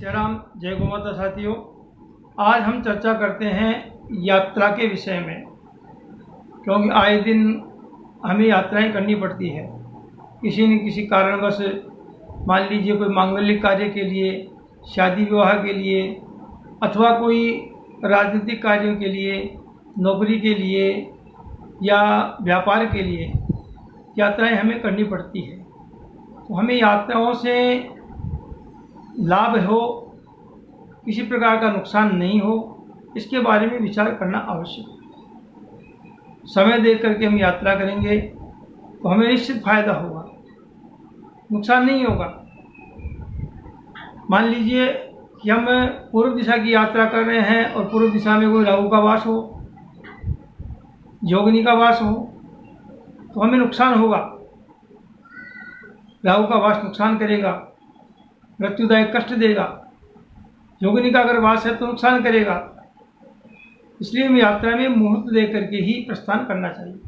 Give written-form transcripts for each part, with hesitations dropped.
श्री राम, जय गौ माता। साथियों, आज हम चर्चा करते हैं यात्रा के विषय में, क्योंकि आए दिन हमें यात्राएं करनी पड़ती है किसी न किसी कारणवश। मान लीजिए कोई मांगलिक कार्य के लिए, शादी विवाह के लिए, अथवा कोई राजनीतिक कार्यों के लिए, नौकरी के लिए या व्यापार के लिए यात्राएं हमें करनी पड़ती है। तो हमें यात्राओं से लाभ हो, किसी प्रकार का नुकसान नहीं हो, इसके बारे में विचार करना आवश्यक है। समय देख करके हम यात्रा करेंगे तो हमें निश्चित फायदा होगा, नुकसान नहीं होगा। मान लीजिए कि हम पूर्व दिशा की यात्रा कर रहे हैं और पूर्व दिशा में कोई राहु का वास हो, योगिनी का वास हो, तो हमें नुकसान होगा। राहु का वास नुकसान करेगा, मृत्युदायक कष्ट देगा। योगिनी का अगर वास है तो नुकसान करेगा। इसलिए हमें यात्रा में मुहूर्त दे करके ही प्रस्थान करना चाहिए।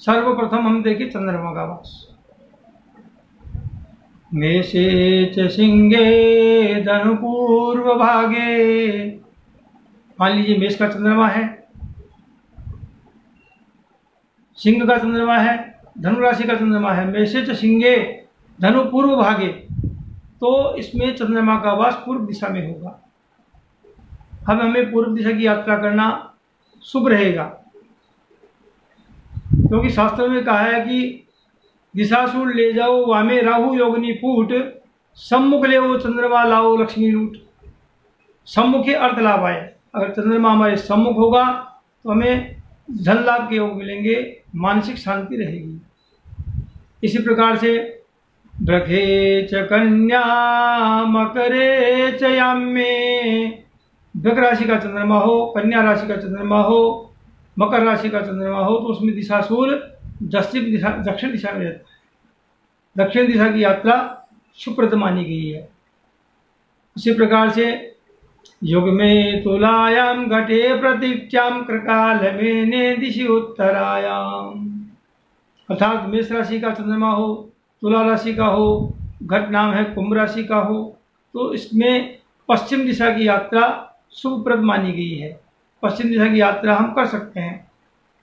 सर्वप्रथम हम देखें चंद्रमा का वास। मेषे च सिंहे धनु पूर्व भागे। मान लीजिए मेष का चंद्रमा है, सिंह का चंद्रमा है, धनु राशि का चंद्रमा है। मेषे च सिंहे धनु पूर्व भागे, तो इसमें चंद्रमा का वास पूर्व दिशा में होगा। अब हमें पूर्व दिशा की यात्रा करना शुभ रहेगा, क्योंकि शास्त्र में कहा है कि दिशाशूल ले जाओ वामे राहु योगिनी पूट, सम्मुख ले वो चंद्रमा लाओ लक्ष्मी लूट। सम्मुखे अर्थ लाभ आए। अगर चंद्रमा हमारे सम्मुख होगा तो हमें धन लाभ के योग मिलेंगे, मानसिक शांति रहेगी। इसी प्रकार से वृषे च कन्या मकरे च याम्ये। वृष राशि का चंद्रमा हो, कन्या राशि का चंद्रमा हो, मकर राशि का चंद्रमा हो, तो उसमें दिशाशूल दक्षिण दिशा में रहता है। दक्षिण दिशा की यात्रा शुभप्रद मानी गई है। उसी प्रकार से युग में तुलायाम घटे प्रतीक्षाम कृकाल में दिशि उत्तरायाम। अर्थात मेष राशि का चंद्रमा हो, तुला राशि का हो, घट नाम है कुंभ राशि का हो, तो इसमें पश्चिम दिशा की यात्रा शुभप्रद मानी गई है। पश्चिम दिशा की यात्रा हम कर सकते हैं।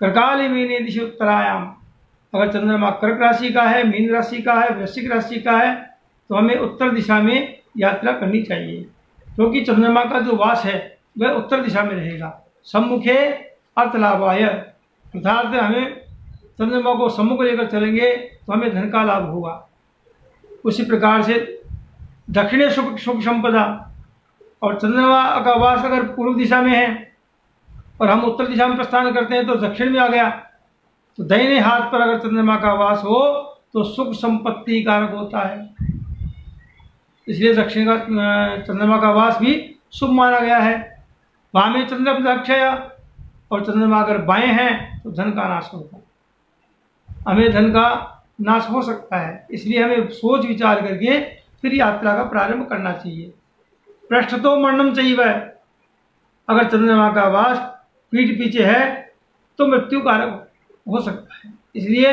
कृकाल में दिशि उत्तरायाम। अगर चंद्रमा कर्क राशि का है, मीन राशि का है, वृश्चिक राशि का है, तो हमें उत्तर दिशा में यात्रा करनी चाहिए, क्योंकि चंद्रमा का जो वास है वह उत्तर दिशा में रहेगा। सम्मुखे अर्थ लाभाय, अर्थात हमें चंद्रमा को सम्मुख लेकर चलेंगे तो हमें धन का लाभ होगा। उसी प्रकार से दक्षिणे सुख संपदा। और चंद्रमा का वास अगर पूर्व दिशा में है और हम उत्तर दिशा में प्रस्थान करते हैं तो दक्षिण में आ गया। तो दाहिने हाथ पर अगर चंद्रमा का वास हो तो सुख संपत्ति कारक होता है, इसलिए दक्षिण का चंद्रमा का वास भी शुभ माना गया है। वामे चंद्र अक्षय, और चंद्रमा अगर बाएं हैं तो धन का नाश होगा, हमें धन का नाश हो सकता है। इसलिए हमें सोच विचार करके फिर यात्रा का प्रारंभ करना चाहिए। पृष्ठ तो मरणम चाहिए वह, अगर चंद्रमा का वास पीठ पीछे है तो मृत्यु कारक हो सकता है। इसलिए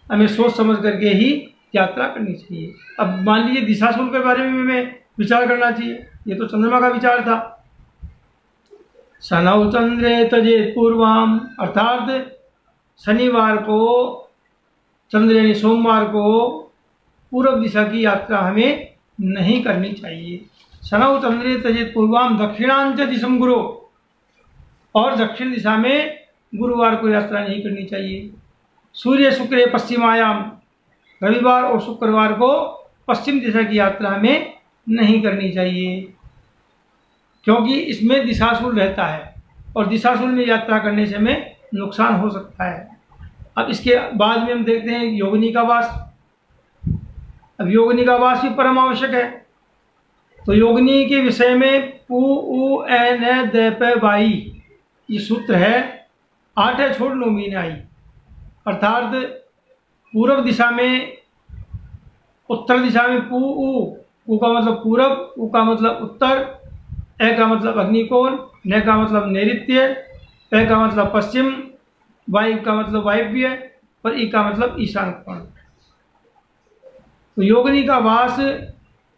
हमें सोच समझ करके ही यात्रा करनी चाहिए। अब मान लीजिए दिशाशूल के बारे में हमें विचार करना चाहिए। ये तो चंद्रमा का विचार था। शनौ चंद्रे तजेत पूर्वाम, अर्थात शनिवार को, चंद्र यानी सोमवार को पूर्व दिशा की यात्रा हमें नहीं करनी चाहिए। शनौ चंद्रे तजेत पूर्वाम दक्षिणांच दिशम गुरु, और दक्षिण दिशा में गुरुवार को यात्रा नहीं करनी चाहिए। सूर्य शुक्र पश्चिमायाम, रविवार और शुक्रवार को पश्चिम दिशा की यात्रा हमें नहीं करनी चाहिए, क्योंकि इसमें दिशाशूल रहता है और दिशाशूल में यात्रा करने से हमें नुकसान हो सकता है। अब इसके बाद में हम देखते हैं योगिनी का वास। अब योगिनी का वास भी परम आवश्यक है। तो योगिनी के विषय में पू उ एन द प वाई ये सूत्र है। 8 है छोड़ लो मीन आई, अर्थात पूर्व दिशा में, उत्तर दिशा में पू उ का मतलब पूरब, उ का मतलब उत्तर, ए का मतलब अग्निकोण, न का मतलब नैऋत्य, पे का मतलब पश्चिम, वायु का मतलब वायव्य, और ई का मतलब ईशान कोण। तो योगिनी का वास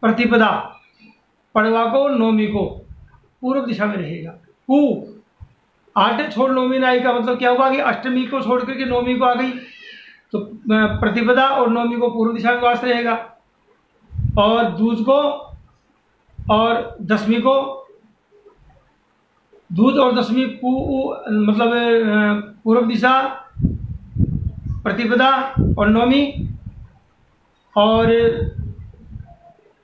प्रतिपदा पड़वा को नौमी को पूर्व दिशा में रहेगा। पू 8 छोड़ नौमी ने आई का मतलब क्या हुआ कि अष्टमी को छोड़ करके नौमी को आ गई, तो प्रतिपदा और नौमी को पूर्व दिशा में वास रहेगा, और दूज को और दशमी को, दूज और दशमी मतलब पूर्व दिशा, प्रतिपदा और नौमी, और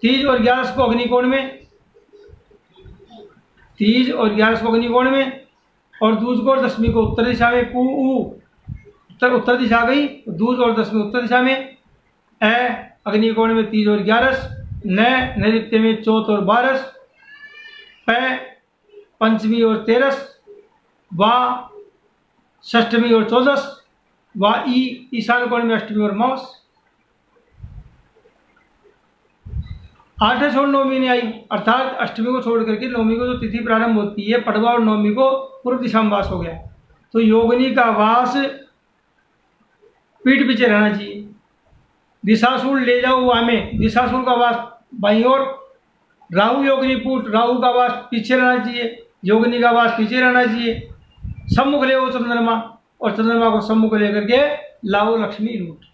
तीज और 11 को अग्निकोण में, तीज और 11 को अग्निकोण में, और दूज को और दशमी को उत्तर दिशा में। पू उत्तर दिशा आ गई, दूज और दशमी उत्तर दिशा में, अग्निकोण में तीज और 11, नैऋत्य में चौथ और 12, पंचमी और 13, वा षष्ठमी और 14, वा ईशान कोण में अष्टमी और मौस। 8 छोड़ नौमी ने आई, अर्थात अष्टमी को छोड़ करके नौमी को जो तिथि प्रारंभ होती है, पड़वा और नौमी को पूर्व दिशा में वास हो गया, तो योगिनी का वास पीठ पीछे रहना चाहिए। दिशाशूल ले जाओ वामे, दिशाशूल का वास बाईं ओर, राहु योगिनी पूट, राहु का वास पीछे रहना चाहिए, योगिनी का वास पीछे रहना चाहिए। सम्मुख ले वो चंद्रमा, और चंद्रमा को सम्मुख लेकर के लाओ लक्ष्मी लूट,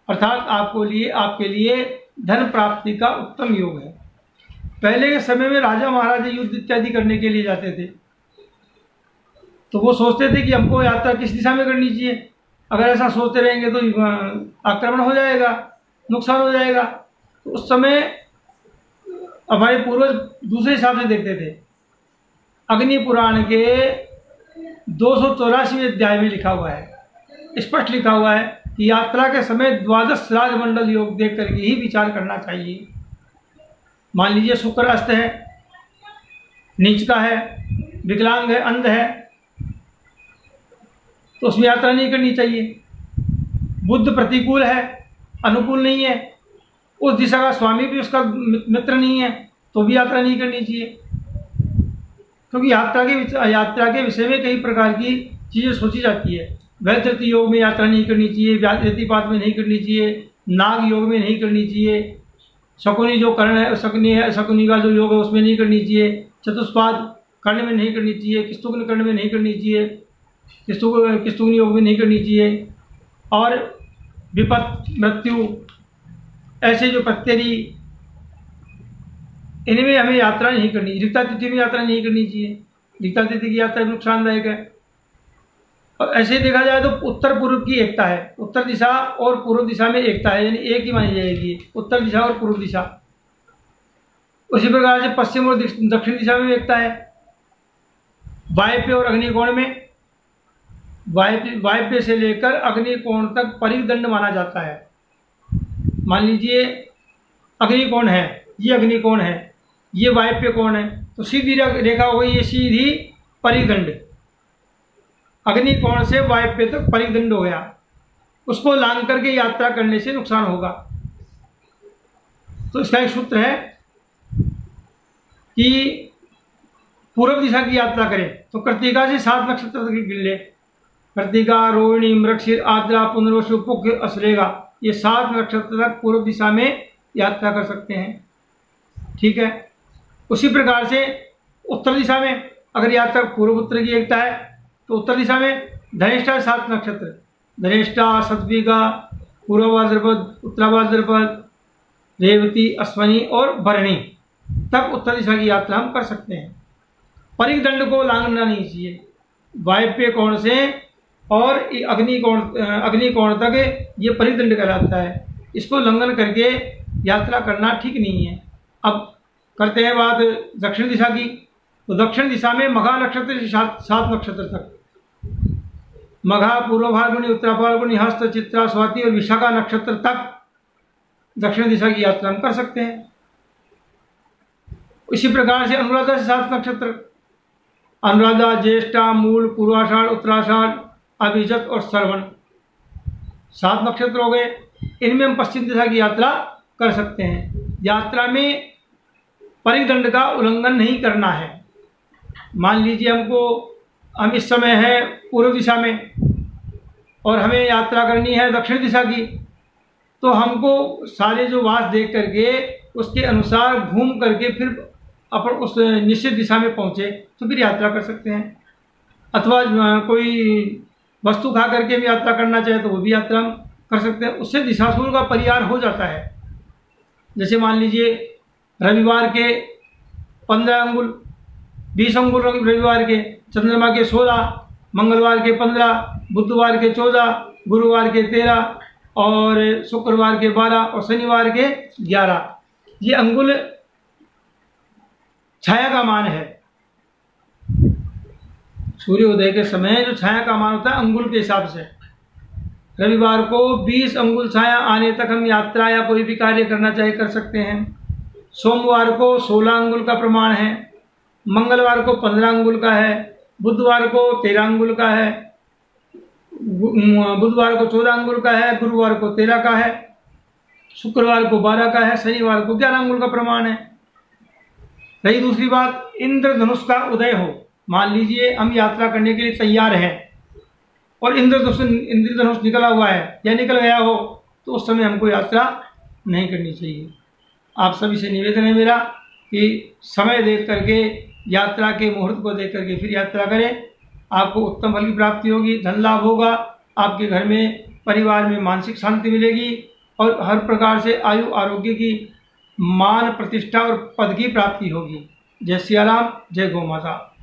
अर्थात आपके लिए धन प्राप्ति का उत्तम योग है। पहले के समय में राजा महाराजा युद्ध इत्यादि करने के लिए जाते थे, तो वो सोचते थे कि हमको यात्रा किस दिशा में करनी चाहिए। अगर ऐसा सोचते रहेंगे तो आक्रमण हो जाएगा, नुकसान हो जाएगा। तो उस समय हमारे पूर्वज दूसरे हिसाब से देखते थे। अग्नि पुराण के 284वें अध्याय में लिखा हुआ है, स्पष्ट लिखा हुआ है कि यात्रा के समय 12 राजमंडल योग देख करके ही विचार करना चाहिए। मान लीजिए शुक्र अस्त है, नीच का है, विकलांग है, अंध है, तो उसमें यात्रा नहीं करनी चाहिए। बुध प्रतिकूल है, अनुकूल नहीं है, उस दिशा का स्वामी भी उसका मित्र नहीं है, तो भी यात्रा नहीं करनी चाहिए। क्योंकि यात्रा के विषय में कई प्रकार की चीज़ें सोची जाती है। वैधृति योग में यात्रा नहीं करनी चाहिए, व्यतिपात में नहीं करनी चाहिए, नाग योग में नहीं करनी चाहिए, शकुनी जो कर्ण है, शकुनी का जो योग है उसमें नहीं करनी चाहिए, चतुष्पाद कर्ण में नहीं करनी चाहिए, किस्तुग्न कर्ण में नहीं करनी चाहिए, किस्तुग्न योग में नहीं करनी चाहिए, और विपत मृत्यु ऐसे जो प्रत्यरी, इनमें हमें यात्रा नहीं करनी। रिक्ता तिथि में यात्रा नहीं करनी चाहिए, रिक्ता तिथि की यात्रा नुकसानदायक है। और ऐसे देखा जाए तो उत्तर पूर्व की एकता है, उत्तर दिशा और पूर्व दिशा में एकता है, यानी एक ही मानी जाएगी उत्तर दिशा और पूर्व दिशा। उसी प्रकार से पश्चिम और दक्षिण दिशा में एकता है। वायव्य और अग्निकोण में, वायव्य से लेकर अग्निकोण तक परिदंड माना जाता है। मान लीजिए अग्निकोण है, ये अग्निकोण है, ये वायव्य कोण है, तो सीधी रेखा हो गई, ये सीधी परिदंड, अग्निकोण से वायव्य तक परिदंड हो गया। उसको लांघ करके यात्रा करने से नुकसान होगा। तो इसका एक सूत्र है कि पूर्व दिशा की यात्रा करें तो कृत्तिका से 7 नक्षत्र तक गिन ले। कृत्तिका, रोहिणी, मृगशीर, आद्रा, पुनर्वसु, पुष्य, अश्लेषा, ये 7 नक्षत्र तक पूर्व दिशा में यात्रा कर सकते हैं। ठीक है। उसी प्रकार से उत्तर दिशा में अगर यात्रा पूर्व उत्तर की एकता है तो उत्तर दिशा में धनिष्ठा 7 नक्षत्र, धनिष्ठा, सतविगा, पूर्व भाद्रपद, उत्तरा भाद्रपद, रेवती, अश्वनी और भरणी तक उत्तर दिशा की यात्रा हम कर सकते हैं। परिदंड को लांघना नहीं चाहिए। वायव्य कोण से और अग्निकोण तक ये परिदंड कहलाता है। इसको उल्लंघन करके यात्रा करना ठीक नहीं है। अब करते हैं बात दक्षिण दिशा की। तो दक्षिण दिशा में मघा नक्षत्र से 7 नक्षत्र तक, मघा, पूर्व फाल्गुनी, उत्तरा फाल्गुनी, हस्त, चित्रा, स्वाति और विशाखा नक्षत्र तक दक्षिण दिशा की यात्रा हम कर सकते हैं। इसी प्रकार से अनुराधा से 7 नक्षत्र, अनुराधा, ज्येष्ठा, मूल, पूर्वाषाढ़, उत्तराषाढ़, अभिजत और श्रवण 7 नक्षत्र हो गए। इनमें हम पश्चिम दिशा की यात्रा कर सकते हैं। यात्रा में परिदंड का उल्लंघन नहीं करना है। मान लीजिए हम इस समय है पूर्व दिशा में और हमें यात्रा करनी है दक्षिण दिशा की, तो हमको सारे जो वास देख करके उसके अनुसार घूम करके फिर अपन उस निश्चित दिशा में पहुँचे तो फिर यात्रा कर सकते हैं। अथवा कोई वस्तु खा करके भी यात्रा करना चाहे तो वो भी यात्रा कर सकते हैं, उससे दिशाशूल का परिहार हो जाता है। जैसे मान लीजिए रविवार के 15 अंगुल, 20 अंगुल रविवार के, चंद्रमा के 16, मंगलवार के 15, बुधवार के 14, गुरुवार के 13 और शुक्रवार के 12 और शनिवार के 11। ये अंगुल छाया का मान है। सूर्योदय के समय जो छाया का मान होता है अंगुल के हिसाब से, रविवार को 20 अंगुल छाया आने तक हम यात्रा या कोई भी कार्य करना चाहे कर सकते हैं। सोमवार को 16 अंगुल का प्रमाण है, मंगलवार को 15 अंगुल का है, बुधवार को 13 अंगुल का है, बुधवार को 14 अंगुल का है, गुरुवार को 13 का है, शुक्रवार को 12 का है, शनिवार को 11 अंगुल का प्रमाण है। रही दूसरी बात, इंद्रधनुष का उदय हो, मान लीजिए हम यात्रा करने के लिए तैयार हैं और इंद्रधनुष निकला हुआ है या निकल गया हो, तो उस समय हमको यात्रा नहीं करनी चाहिए। आप सभी से निवेदन है मेरा कि समय देख करके, यात्रा के मुहूर्त को देख करके फिर यात्रा करें। आपको उत्तम फल की प्राप्ति होगी, धन लाभ होगा, आपके घर में परिवार में मानसिक शांति मिलेगी और हर प्रकार से आयु आरोग्य की, मान प्रतिष्ठा और पद की प्राप्ति होगी। जय सिया राम, जय गौ माता।